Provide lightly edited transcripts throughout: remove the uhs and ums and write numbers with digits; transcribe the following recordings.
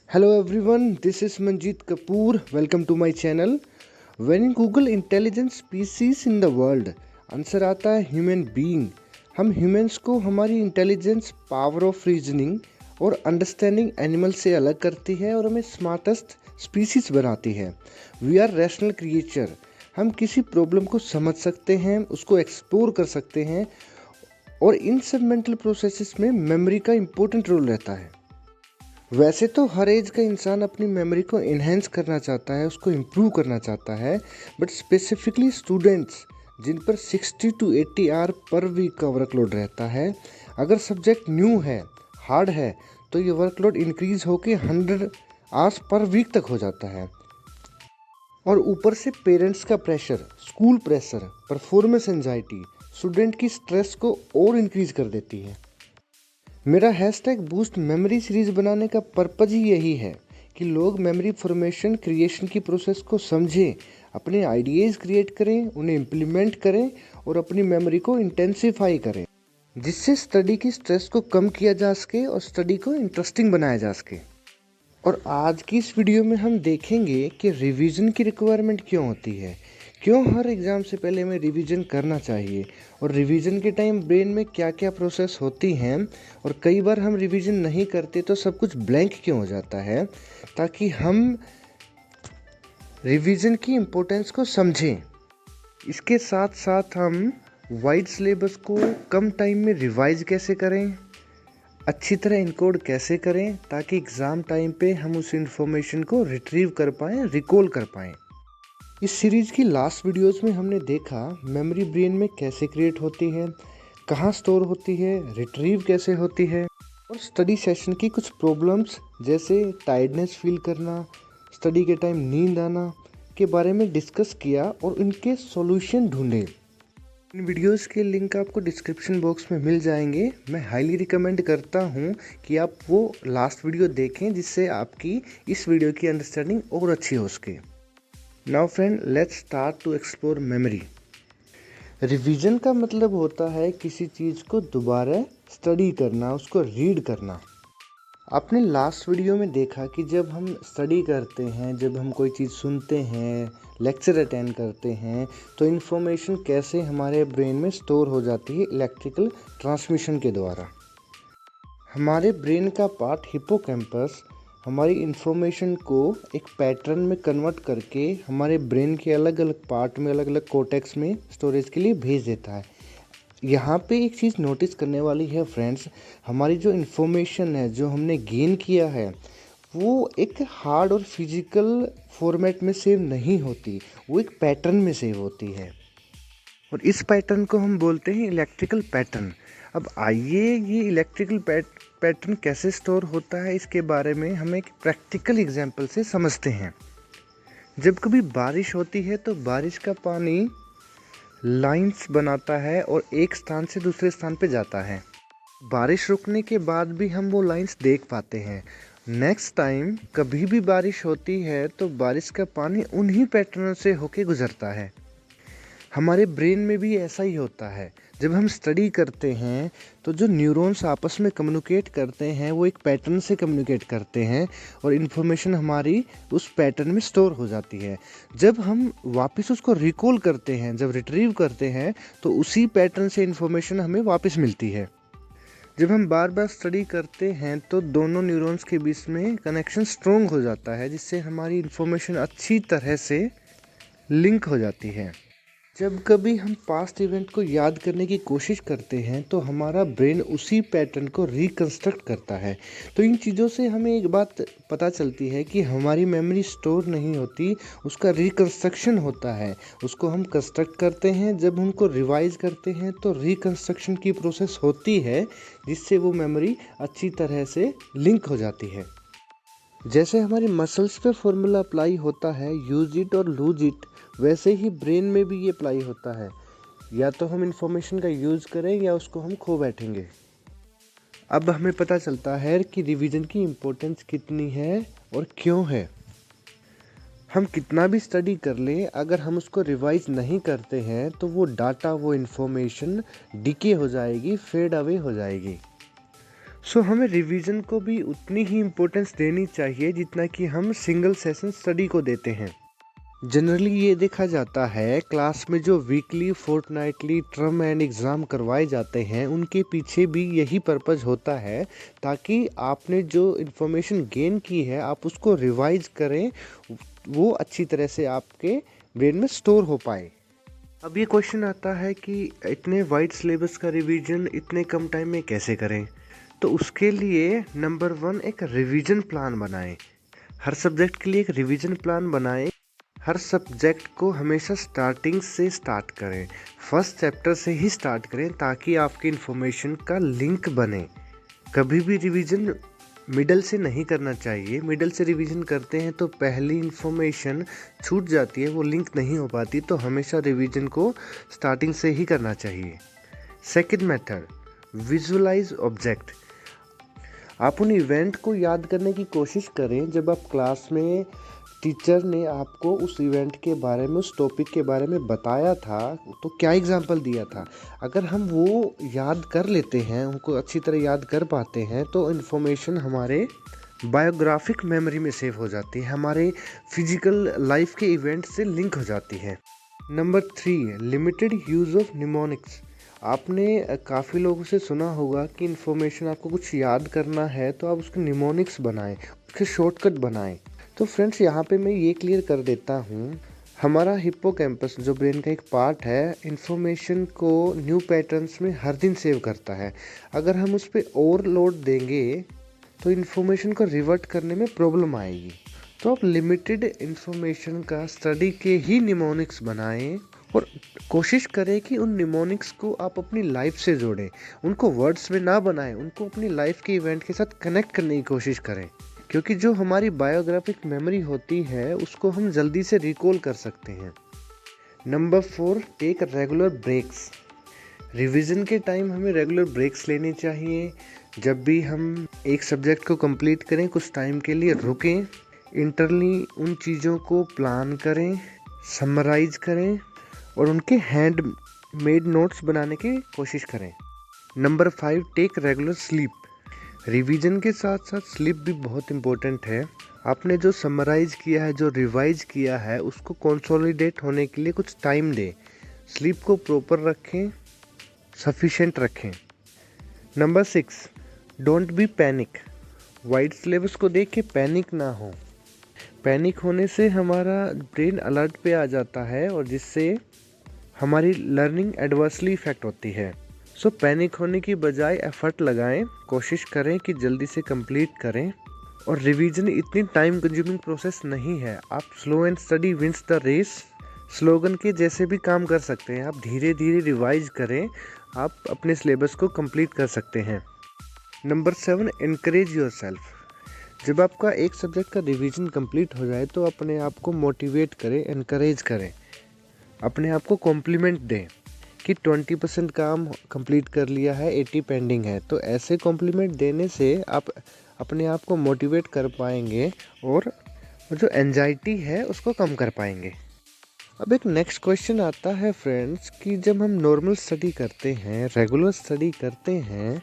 Hello everyone, this is Manjeet Kapoor. Welcome to my channel. When in Google intelligent species in the world, answer आता है human being. हम humans को हमारी intelligence, power of reasoning और understanding animal से अलग करती है और हमें स्मार्टेस्ट स्पीसीज बनाती है। We are rational creature. हम किसी प्रॉब्लम को समझ सकते हैं, उसको एक्सप्लोर कर सकते हैं और इन सब मेंटल प्रोसेसेस में मेमोरी का इम्पोर्टेंट रोल रहता है। वैसे तो हर एज का इंसान अपनी मेमोरी को इन्हेंस करना चाहता है, उसको इम्प्रूव करना चाहता है, बट स्पेसिफिकली स्टूडेंट्स जिन पर 60 to 80 आवर पर वीक का वर्कलोड रहता है, अगर सब्जेक्ट न्यू है, हार्ड है, तो ये वर्कलोड इंक्रीज होके 100 आवर्स पर वीक तक हो जाता है। और ऊपर से पेरेंट्स का pressure, school pressure, performance anxiety student की स्ट्रेस को और इंक्रीज कर देती है। मेरा हैशटैग बूस्ट मेमोरी सीरीज बनाने का पर्पज ही यही है कि लोग मेमोरी फॉर्मेशन क्रिएशन की प्रोसेस को समझें, अपने आइडियाज़ क्रिएट करें, उन्हें इम्प्लीमेंट करें और अपनी मेमोरी को इंटेंसिफाई करें, जिससे स्टडी की स्ट्रेस को कम किया जा सके और स्टडी को इंटरेस्टिंग बनाया जा सके। और आज की इस वीडियो में हम देखेंगे कि रिवीजन की रिक्वायरमेंट क्यों होती है, क्यों हर एग्ज़ाम से पहले हमें रिवीजन करना चाहिए और रिवीजन के टाइम ब्रेन में क्या क्या प्रोसेस होती हैं और कई बार हम रिवीजन नहीं करते तो सब कुछ ब्लैंक क्यों हो जाता है, ताकि हम रिवीजन की इम्पोर्टेंस को समझें। इसके साथ साथ हम वाइड सिलेबस को कम टाइम में रिवाइज कैसे करें, अच्छी तरह इनकोड कैसे करें, ताकि एग्ज़ाम टाइम पे हम उस इंफॉर्मेशन को रिट्रीव कर पाएँ, रिकॉल कर पाएँ। इस सीरीज की लास्ट वीडियोस में हमने देखा मेमोरी ब्रेन में कैसे क्रिएट होती है, कहाँ स्टोर होती है, रिट्रीव कैसे होती है और स्टडी सेशन की कुछ प्रॉब्लम्स जैसे टायर्डनेस फील करना, स्टडी के टाइम नींद आना के बारे में डिस्कस किया और इनके सॉल्यूशन ढूंढे। इन वीडियोस के लिंक आपको डिस्क्रिप्शन बॉक्स में मिल जाएंगे। मैं हाईली रिकमेंड करता हूँ कि आप वो लास्ट वीडियो देखें, जिससे आपकी इस वीडियो की अंडरस्टैंडिंग और अच्छी हो सके। Now friend, let's start to explore memory. Revision का मतलब होता है किसी चीज़ को दोबारा स्टडी करना, उसको रीड करना। आपने लास्ट वीडियो में देखा कि जब हम स्टडी करते हैं, जब हम कोई चीज़ सुनते हैं, लेक्चर अटेंड करते हैं, तो इन्फॉर्मेशन कैसे हमारे ब्रेन में स्टोर हो जाती है इलेक्ट्रिकल ट्रांसमिशन के द्वारा। हमारे ब्रेन का पार्ट हिप्पोकैम्पस हमारी इन्फॉर्मेशन को एक पैटर्न में कन्वर्ट करके हमारे ब्रेन के अलग अलग पार्ट में, अलग अलग कोर्टेक्स में स्टोरेज के लिए भेज देता है। यहाँ पे एक चीज़ नोटिस करने वाली है फ्रेंड्स, हमारी जो इन्फॉर्मेशन है, जो हमने गेन किया है, वो एक हार्ड और फिजिकल फॉर्मेट में सेव नहीं होती, वो एक पैटर्न में सेव होती है और इस पैटर्न को हम बोलते हैं इलेक्ट्रिकल पैटर्न। अब आइए ये इलेक्ट्रिकल पैटर्न कैसे स्टोर होता है, इसके बारे में हम एक प्रैक्टिकल एग्जांपल से समझते हैं। जब कभी बारिश होती है तो बारिश का पानी लाइंस बनाता है और एक स्थान से दूसरे स्थान पे जाता है। बारिश रुकने के बाद भी हम वो लाइंस देख पाते हैं। नेक्स्ट टाइम कभी भी बारिश होती है तो बारिश का पानी उन्हीं पैटर्न से होके गुजरता है। हमारे ब्रेन में भी ऐसा ही होता है। जब हम स्टडी करते हैं तो जो न्यूरॉन्स आपस में कम्युनिकेट करते हैं, वो एक पैटर्न से कम्युनिकेट करते हैं और इन्फॉर्मेशन हमारी उस पैटर्न में स्टोर हो जाती है। जब हम वापस उसको रिकॉल करते हैं, जब रिट्रीव करते हैं, तो उसी पैटर्न से इन्फॉर्मेशन हमें वापस मिलती है। जब हम बार बार स्टडी करते हैं तो दोनों न्यूरॉन्स के बीच में कनेक्शन स्ट्रॉन्ग हो जाता है, जिससे हमारी इन्फॉर्मेशन अच्छी तरह से लिंक हो जाती है। जब कभी हम पास्ट इवेंट को याद करने की कोशिश करते हैं तो हमारा ब्रेन उसी पैटर्न को रिकंस्ट्रक्ट करता है। तो इन चीज़ों से हमें एक बात पता चलती है कि हमारी मेमोरी स्टोर नहीं होती, उसका रिकंस्ट्रक्शन होता है। उसको हम कंस्ट्रक्ट करते हैं, जब उनको रिवाइज करते हैं तो रिकंस्ट्रक्शन की प्रोसेस होती है, जिससे वो मेमोरी अच्छी तरह से लिंक हो जाती है। जैसे हमारी मसल्स पे फॉर्मूला अप्लाई होता है, यूज इट और लूज इट, वैसे ही ब्रेन में भी ये अप्लाई होता है। या तो हम इन्फॉर्मेशन का यूज़ करें या उसको हम खो बैठेंगे। अब हमें पता चलता है कि रिवीजन की इम्पोर्टेंस कितनी है और क्यों है। हम कितना भी स्टडी कर लें, अगर हम उसको रिवाइज नहीं करते हैं तो वो डाटा, वो इन्फॉर्मेशन डिके हो जाएगी, फेड अवे हो जाएगी। सो हमें रिवीजन को भी उतनी ही इम्पोर्टेंस देनी चाहिए जितना कि हम सिंगल सेशन स्टडी को देते हैं। जनरली ये देखा जाता है क्लास में जो weekly, fortnightly term and exam करवाए जाते हैं उनके पीछे भी यही पर्पज़ होता है ताकि आपने जो इन्फॉर्मेशन गेन की है आप उसको रिवाइज करें, वो अच्छी तरह से आपके ब्रेन में स्टोर हो पाए। अब ये क्वेश्चन आता है कि इतने वाइड सिलेबस का रिवीजन इतने कम टाइम में कैसे करें। तो उसके लिए नंबर 1 एक रिवीजन प्लान बनाएं। हर सब्जेक्ट के लिए एक रिवीजन प्लान बनाएं। हर सब्जेक्ट को हमेशा स्टार्टिंग से स्टार्ट करें, फर्स्ट चैप्टर से ही स्टार्ट करें ताकि आपकी इन्फॉर्मेशन का लिंक बने। कभी भी रिवीजन मिडल से नहीं करना चाहिए। मिडल से रिवीजन करते हैं तो पहली इन्फॉर्मेशन छूट जाती है, वो लिंक नहीं हो पाती। तो हमेशा रिवीजन को स्टार्टिंग से ही करना चाहिए। Second method, visualise object. आप उन इवेंट को याद करने की कोशिश करें जब आप क्लास में टीचर ने आपको उस इवेंट के बारे में, उस टॉपिक के बारे में बताया था, तो क्या एग्जाम्पल दिया था। अगर हम वो याद कर लेते हैं, उनको अच्छी तरह याद कर पाते हैं, तो इन्फॉर्मेशन हमारे बायोग्राफिक मेमोरी में सेव हो जाती है, हमारे फिजिकल लाइफ के इवेंट से लिंक हो जाती है। Number 3, limited use of mnemonics. आपने काफ़ी लोगों से सुना होगा कि इन्फॉर्मेशन आपको कुछ याद करना है तो आप उसके निमोनिक्स बनाएं, उसके शॉर्टकट बनाएं। तो फ्रेंड्स यहाँ पे मैं ये क्लियर कर देता हूँ, हमारा हिप्पोकैम्पस जो ब्रेन का एक पार्ट है, इन्फॉर्मेशन को न्यू पैटर्न्स में हर दिन सेव करता है। अगर हम उस पर ओवरलोड देंगे तो इन्फॉर्मेशन को रिवर्ट करने में प्रॉब्लम आएगी। तो आप लिमिटेड इन्फॉर्मेशन का स्टडी के ही निमोनिक्स बनाएं और कोशिश करें कि उन निमोनिक्स को आप अपनी लाइफ से जोड़ें। उनको वर्ड्स में ना बनाएं, उनको अपनी लाइफ के इवेंट के साथ कनेक्ट करने की कोशिश करें, क्योंकि जो हमारी बायोग्राफिक मेमोरी होती है उसको हम जल्दी से रिकॉल कर सकते हैं। Number 4, take regular breaks. Revision के टाइम हमें रेगुलर ब्रेक्स लेने चाहिए। जब भी हम एक सब्जेक्ट को कंप्लीट करें, कुछ टाइम के लिए रुकें, इंटरनली उन चीज़ों को प्लान करें, समराइज करें और उनके हैंड मेड नोट्स बनाने की कोशिश करें। Number 5, take regular sleep. Revision के साथ साथ स्लीप भी बहुत इम्पोर्टेंट है। आपने जो समराइज किया है, जो रिवाइज किया है, उसको कंसोलिडेट होने के लिए कुछ टाइम दें। स्लीप को प्रॉपर रखें, सफिशेंट रखें। Number 6, don't be panic. Wide syllabus को देख के पैनिक ना हो। पैनिक होने से हमारा ब्रेन अलर्ट पे आ जाता है और जिससे हमारी लर्निंग एडवर्सली इफेक्ट होती है। सो पैनिक होने की बजाय एफर्ट लगाएं, कोशिश करें कि जल्दी से कंप्लीट करें। और रिवीजन इतनी टाइम कंज्यूमिंग प्रोसेस नहीं है। आप slow and steady wins the race slogan के जैसे भी काम कर सकते हैं। आप धीरे धीरे रिवाइज करें, आप अपने सिलेबस को कंप्लीट कर सकते हैं। Number 7, encourage yourself. जब आपका एक सब्जेक्ट का रिवीजन कंप्लीट हो जाए तो अपने आप को मोटिवेट करें, एनकरेज करें, अपने आप को कॉम्प्लीमेंट दें कि 20% काम कंप्लीट कर लिया है, 80 पेंडिंग है। तो ऐसे कॉम्प्लीमेंट देने से आप अपने आप को मोटिवेट कर पाएंगे और जो एंजाइटी है उसको कम कर पाएंगे। अब एक नेक्स्ट क्वेश्चन आता है फ्रेंड्स कि जब हम नॉर्मल स्टडी करते हैं, रेगुलर स्टडी करते हैं,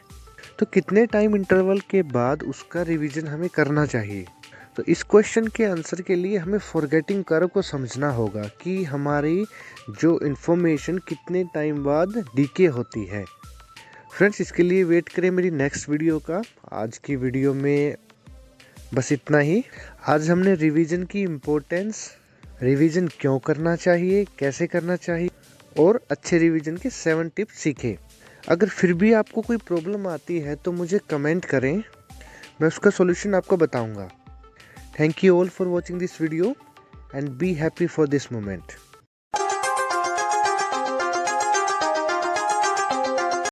तो कितने टाइम इंटरवल के बाद उसका रिवीजन हमें करना चाहिए। तो इस क्वेश्चन के आंसर के लिए हमें फॉरगेटिंग कर्व को समझना होगा कि हमारी जो इन्फॉर्मेशन कितने टाइम बाद डीके होती है। फ्रेंड्स, इसके लिए वेट करें मेरी नेक्स्ट वीडियो का। आज की वीडियो में बस इतना ही। आज हमने रिवीजन की इम्पोर्टेंस, रिवीजन क्यों करना चाहिए, कैसे करना चाहिए और अच्छे रिवीजन के 7 टिप्स सीखे। अगर फिर भी आपको कोई प्रॉब्लम आती है तो मुझे कमेंट करें, मैं उसका सॉल्यूशन आपको बताऊंगा। Thank you all for watching this video and be happy for this moment.